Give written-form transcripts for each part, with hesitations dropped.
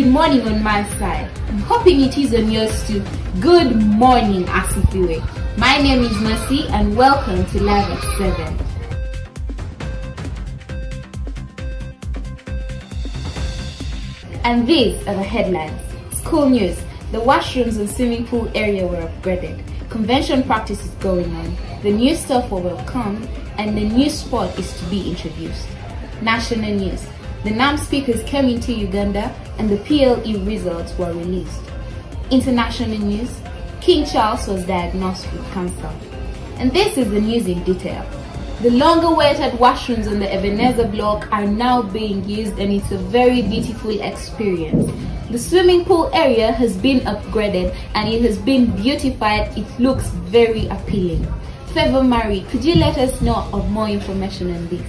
morning on my side. I'm hoping it is on yours too. Good morning, Asifiwe. My name is Mercy and welcome to Live at 7. And these are the headlines. School news. The washrooms and swimming pool area were upgraded. Convention practice is going on. The new staff were welcomed and the new sport is to be introduced. National news. The NAM speakers came into Uganda and the PLE results were released. International news. King Charles was diagnosed with cancer. And this is the news in detail. The long-awaited washrooms on the Ebenezer block are now being used and it's a very beautiful experience. The swimming pool area has been upgraded and it has been beautified. It looks very appealing. Favor Mary, could you let us know of more information on this?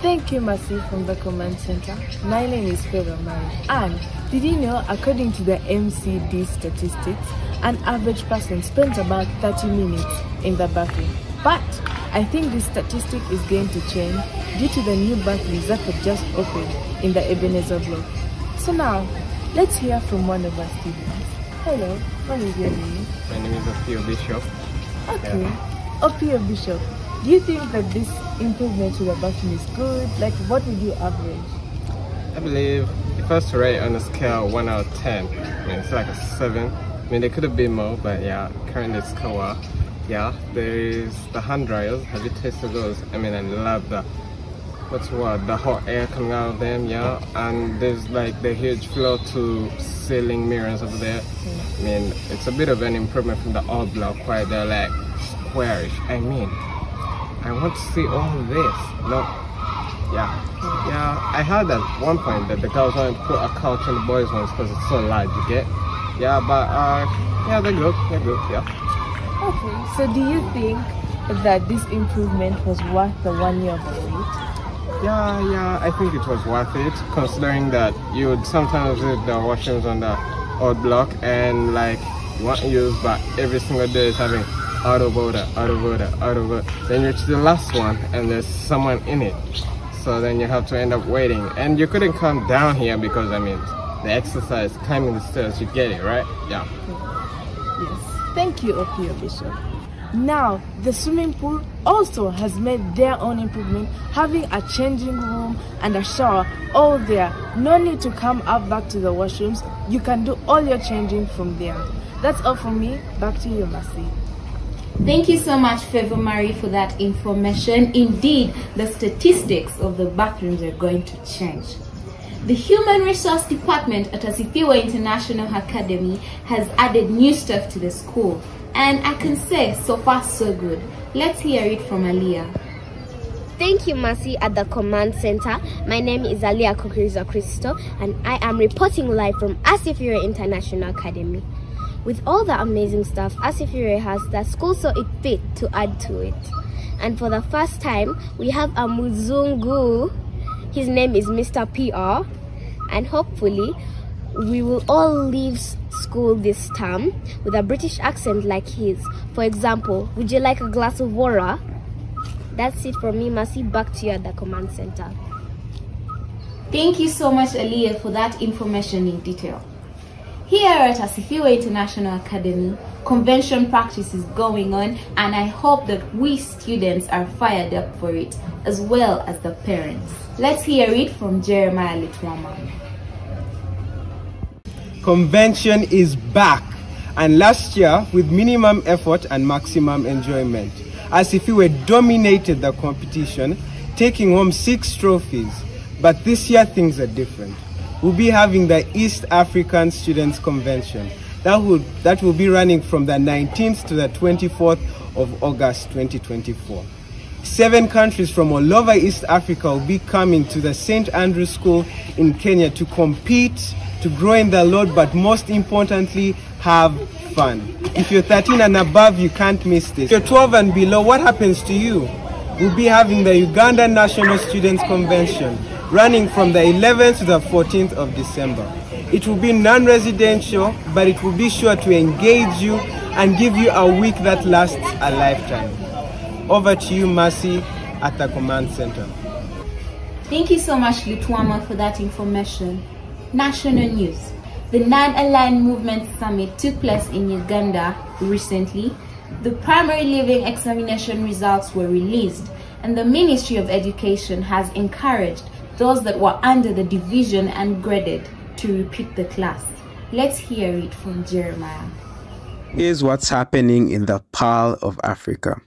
Thank you, Mercy, from the command center. My name is Favor Mary. And did you know, according to the MCD statistics, an average person spends about 30 minutes in the bathroom. But I think this statistic is going to change due to the new bathrooms that have just opened in the Ebenezer block. So now, let's hear from one of our students. Hello, what is your name? My name is Asifiwe Bishop. Okay, Opio Bishop. Do you think that this improvement to the bathroom is good? Like, what would you average? I believe if I was to rate on a scale 1 out of 10, I mean, it's like a 7. I mean, there could have been more, but yeah, currently it's Kawa. Yeah, there is the hand dryers. Have you tasted those? I mean, I love the the hot air coming out of them, yeah. And there's like the huge floor to ceiling mirrors over there. I mean, it's a bit of an improvement from the old block where they're like squarish. I mean, I want to see all of this. No, yeah. I heard at one point that the girls wanted to put a couch on the boys' ones because it's so large. You get, yeah, but yeah, they're good, yeah. Okay, so do you think that this improvement was worth the 1 year of the wait? Yeah, I think it was worth it, considering that you would sometimes visit the washrooms on the old block and like you want to use, but every single day is having out of order. Then you reach the last one and there's someone in it. So then you have to end up waiting. And you couldn't come down here because, I mean, the exercise, climbing the stairs, you get it, right? Yeah. Yes. Thank you, Opio Bishop. Now, the swimming pool also has made their own improvement, having a changing room and a shower all there. No need to come up back to the washrooms. You can do all your changing from there. That's all from me. Back to you, Mercy. Thank you so much, Favor Mary, for that information. Indeed, the statistics of the bathrooms are going to change. The Human Resource Department at Asifiwe International Academy has added new stuff to the school. And I can say, so far so good. Let's hear it from Aliyah. Thank you, Mercy, at the command center. My name is Aliyah Kokiriza Christo, and I am reporting live from Asifiwe International Academy. With all the amazing stuff Asifiwe has, the school saw it fit to add to it. And for the first time, we have a Muzungu. His name is Mr. PR. And hopefully, we will all leave school this term with a British accent like his. For example, would you like a glass of water? That's it from me, Mercy. Back to you at the command center. Thank you so much, Aliyah, for that information in detail. Here at Asifiwe International Academy, convention practice is going on and I hope that we students are fired up for it, as well as the parents. Let's hear it from Jeremiah Litwama. Convention is back, and last year, with minimum effort and maximum enjoyment, Asifiwe dominated the competition, taking home 6 trophies. But this year things are different. We'll be having the East African Students Convention. That will be running from the 19th to the 24th of August 2024. 7 countries from all over East Africa will be coming to the St. Andrew School in Kenya to compete, to grow in the Lord, but most importantly, have fun. If you're 13 and above, you can't miss this. If you're 12 and below, what happens to you? We'll be having the Uganda National Students Convention running from the 11th to the 14th of December. It will be non-residential, but it will be sure to engage you and give you a week that lasts a lifetime. Over to you, Mercy, at the command center. Thank you so much, Litwama, for that information. National news. The Non-Aligned Movement Summit took place in Uganda recently. The primary leaving examination results were released, and the Ministry of Education has encouraged those that were under the division and graded to repeat the class. Let's hear it from Jeremiah. Here's what's happening in the Pearl of Africa.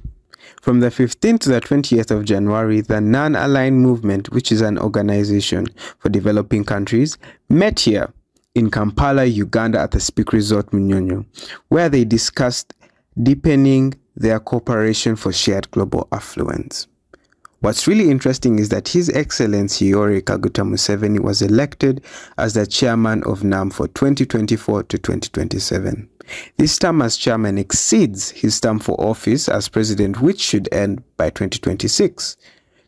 From the 15th to the 20th of January, the Non-Aligned Movement, which is an organization for developing countries, met here in Kampala, Uganda at the Speak Resort Munyonyo, where they discussed deepening their cooperation for shared global affluence. What's really interesting is that His Excellency Yoweri Kaguta Museveni was elected as the chairman of NAM for 2024 to 2027. This term as chairman exceeds his term for office as president, which should end by 2026.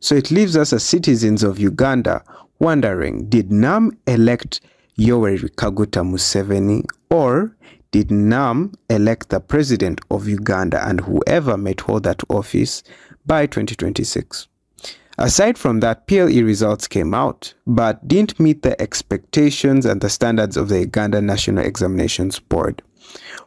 So it leaves us as citizens of Uganda wondering, did NAM elect Yoweri Kaguta Museveni, or did NAM elect the president of Uganda and whoever might hold that office by 2026? Aside from that, PLE results came out, but didn't meet the expectations and the standards of the Uganda National Examinations Board.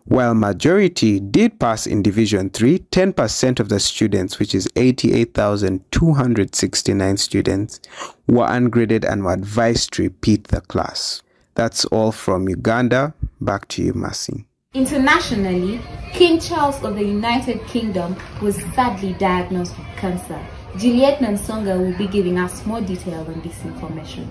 While majority did pass in Division 3, 10% of the students, which is 88,269 students, were ungraded and were advised to repeat the class. That's all from Uganda. Back to you, Mercy. Internationally, King Charles of the United Kingdom was sadly diagnosed with cancer. Juliet Nansonga will be giving us more detail on this information.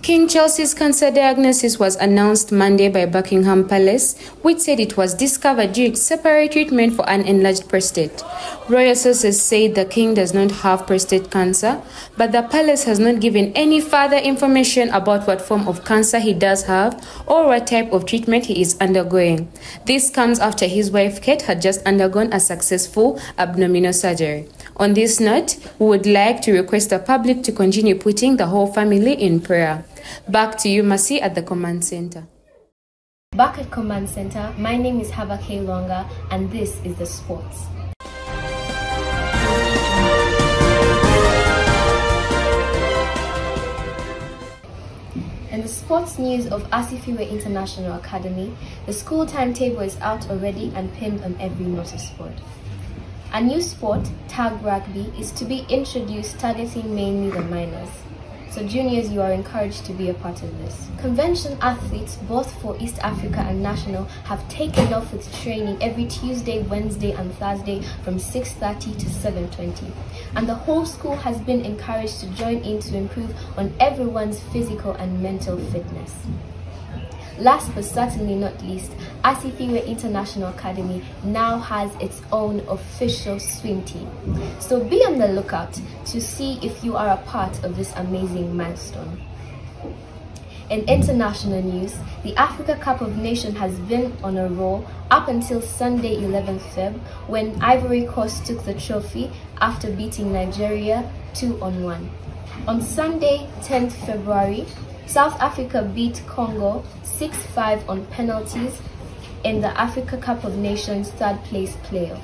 King Charles's cancer diagnosis was announced Monday by Buckingham Palace, which said it was discovered during separate treatment for an enlarged prostate. Royal sources say the king does not have prostate cancer, but the palace has not given any further information about what form of cancer he does have or what type of treatment he is undergoing. This comes after his wife Kate had just undergone a successful abdominal surgery. On this note, we would like to request the public to continue putting the whole family in prayer. Back to you, Mercy, at the command center. Back at command center, my name is Habake Longa, and this is the sports. In the sports news of Asifiwe International Academy, the school timetable is out already and pinned on every motorsport. A new sport, tag rugby, is to be introduced, targeting mainly the minors. So juniors, you are encouraged to be a part of this. Convention athletes, both for East Africa and national, have taken off with training every Tuesday, Wednesday and Thursday from 6:30 to 7:20. And the whole school has been encouraged to join in to improve on everyone's physical and mental fitness. Last but certainly not least, Asifiwe International Academy now has its own official swim team. So be on the lookout to see if you are a part of this amazing milestone. In international news, the Africa Cup of Nations has been on a roll up until Sunday 11th Feb, when Ivory Coast took the trophy after beating Nigeria 2-1. On Sunday 10th February, South Africa beat Congo 6-5 on penalties in the Africa Cup of Nations third place playoff.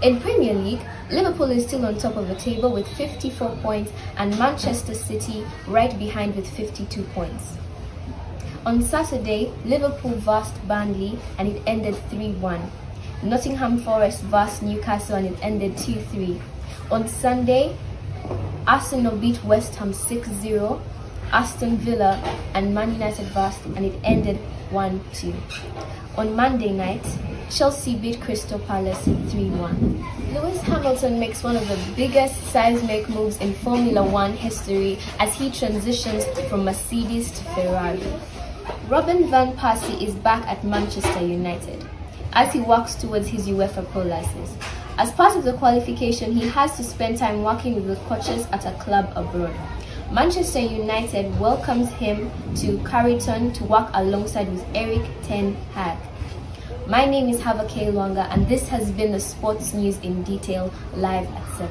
In Premier League, Liverpool is still on top of the table with 54 points and Manchester City right behind with 52 points. On Saturday, Liverpool versed Burnley and it ended 3-1. Nottingham Forest versed Newcastle and it ended 2-3. On Sunday, Arsenal beat West Ham 6-0, Aston Villa and Man United versed and it ended 1-2. On Monday night, Chelsea beat Crystal Palace 3-1. Lewis Hamilton makes one of the biggest seismic moves in Formula One history as he transitions from Mercedes to Ferrari. Robin van Persie is back at Manchester United as he works towards his UEFA Pro license. As part of the qualification, he has to spend time working with the coaches at a club abroad. Manchester United welcomes him to Carrington to work alongside with Eric Ten Hag. My name is Havake Longa and this has been the sports news in detail, live at 7.